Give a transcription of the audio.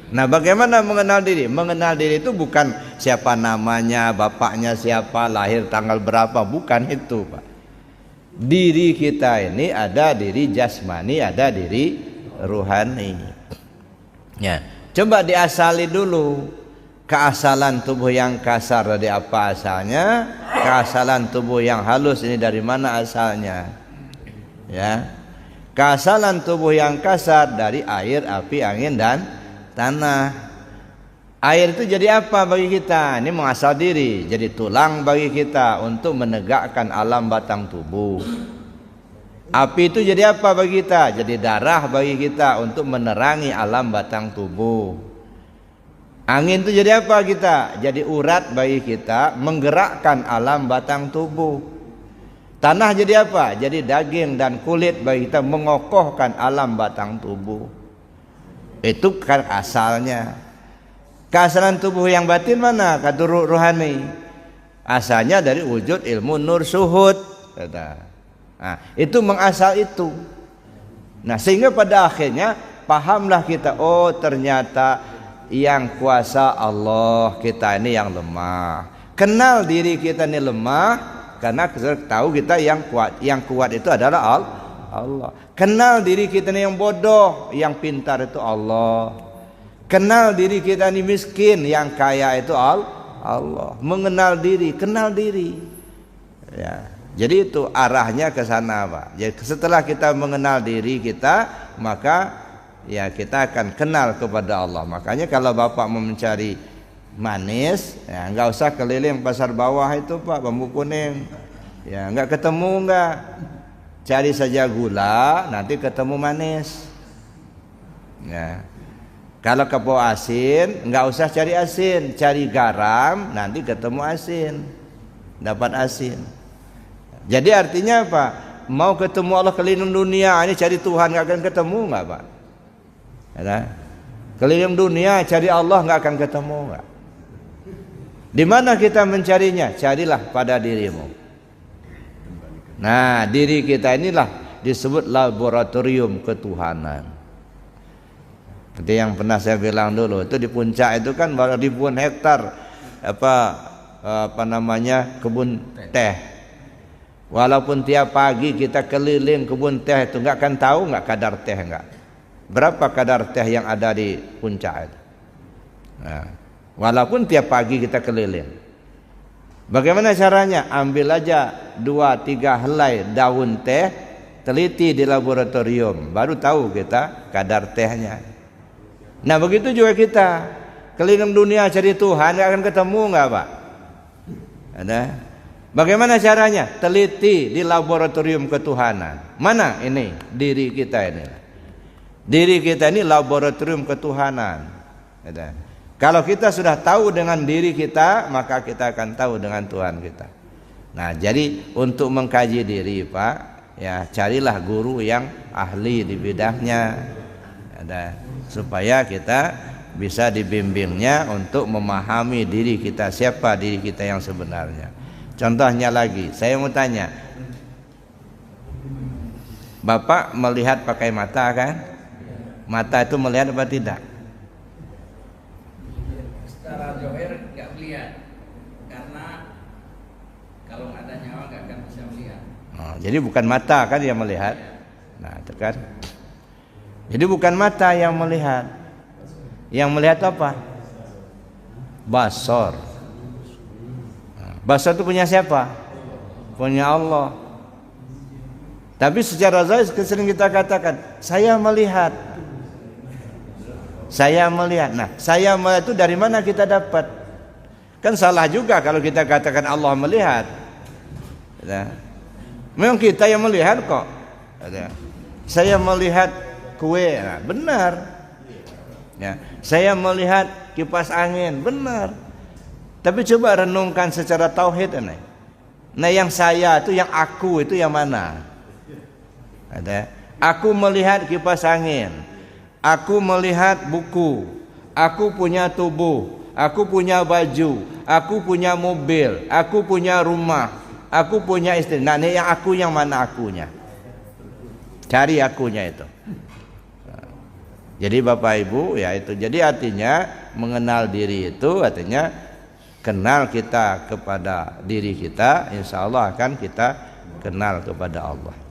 Nah, bagaimana mengenal diri? Mengenal diri itu bukan siapa namanya, bapaknya siapa, lahir tanggal berapa, bukan itu, Pak. Diri kita ini ada diri jasmani, ada diri ruhani. Ya, coba diasali dulu. Keasalan tubuh yang kasar dari apa asalnya? Keasalan tubuh yang halus ini dari mana asalnya? Ya. Keasalan tubuh yang kasar dari air, api, angin dan tanah. Air itu jadi apa bagi kita? Ini mengasal diri, jadi tulang bagi kita untuk menegakkan alam batang tubuh. Api itu jadi apa bagi kita? Jadi darah bagi kita untuk menerangi alam batang tubuh. Angin itu jadi apa kita? Jadi urat bagi kita menggerakkan alam batang tubuh. Tanah jadi apa? Jadi daging dan kulit bagi kita mengokohkan alam batang tubuh. Itu kan asalnya. Keasalan tubuh yang batin mana? Kata ruhani. Asalnya dari wujud ilmu nur suhud. Nah, itu mengasal itu. Nah, sehingga pada akhirnya pahamlah kita, oh ternyata yang kuasa Allah, kita ini yang lemah. Kenal diri kita ini lemah karena tahu kita yang kuat. Yang kuat itu adalah Allah. Kenal diri kita ini yang bodoh, yang pintar itu Allah. Kenal diri kita ini miskin, yang kaya itu Allah. Mengenal diri, kenal diri. Ya. Jadi itu arahnya ke sana, Pak. Jadi setelah kita mengenal diri kita, maka ya kita akan kenal kepada Allah. Makanya kalau Bapak mau mencari manis, ya nggak usah keliling pasar bawah itu, Pak, bambu kuning. Ya nggak ketemu nggak. Cari saja gula, nanti ketemu manis. Ya. Kalau kepo asin, nggak usah cari asin, cari garam, nanti ketemu asin, dapat asin. Jadi artinya apa? Mau ketemu Allah keliling dunia, ini cari Tuhan nggak akan ketemu nggak, Pak? Ya, keliling dunia cari Allah nggak akan ketemu nggak? Di mana kita mencarinya? Carilah pada dirimu. Nah, diri kita inilah disebut laboratorium ketuhanan. Seperti yang pernah saya bilang dulu, itu di puncak itu kan ribuan hektar apa namanya kebun teh. Walaupun tiap pagi kita keliling kebun teh itu nggak akan tahu nggak kadar teh nggak. Berapa kadar teh yang ada di puncak itu? Nah, walaupun tiap pagi kita keliling. Bagaimana caranya? Ambil aja 2-3 helai daun teh, teliti di laboratorium, baru tahu kita kadar tehnya. Nah begitu juga kita keliling dunia cari Tuhan, nggak akan ketemu nggak, Pak? Ada? Bagaimana caranya? Teliti di laboratorium ketuhanan. Mana ini diri kita ini? Diri kita ini laboratorium ketuhanan. Ada? Kalau kita sudah tahu dengan diri kita, maka kita akan tahu dengan Tuhan kita. Nah, jadi untuk mengkaji diri, Pak, ya carilah guru yang ahli di bidangnya. Ada, supaya kita bisa dibimbingnya untuk memahami diri kita, siapa diri kita yang sebenarnya. Contohnya lagi, saya mau tanya, Bapak melihat pakai mata kan? Mata itu melihat apa tidak? Secara zahir nggak melihat, karena kalau nggak ada nyawa nggak akan bisa melihat. Oh, jadi bukan mata kan yang melihat. Nah, itu kan. Jadi bukan mata yang melihat. Yang melihat apa? Basar. Basar itu punya siapa? Punya Allah. Tapi secara zahir sering kita katakan, saya melihat. Saya melihat. Nah, saya melihat itu dari mana kita dapat? Kan salah juga kalau kita katakan Allah melihat. Nah, memang kita yang melihat kok. Saya melihat kue, nah, benar. Ya, saya melihat kipas angin, benar. Tapi coba renungkan secara tauhid ini. Nah, yang saya itu, yang aku itu yang mana? Ada. Aku melihat kipas angin. Aku melihat buku. Aku punya tubuh. Aku punya baju. Aku punya mobil. Aku punya rumah. Aku punya istri. Nah, ini yang aku yang mana akunya? Cari akunya itu. Jadi Bapak Ibu ya itu. Jadi artinya mengenal diri itu artinya kenal kita kepada diri kita, insya Allah akan kita kenal kepada Allah.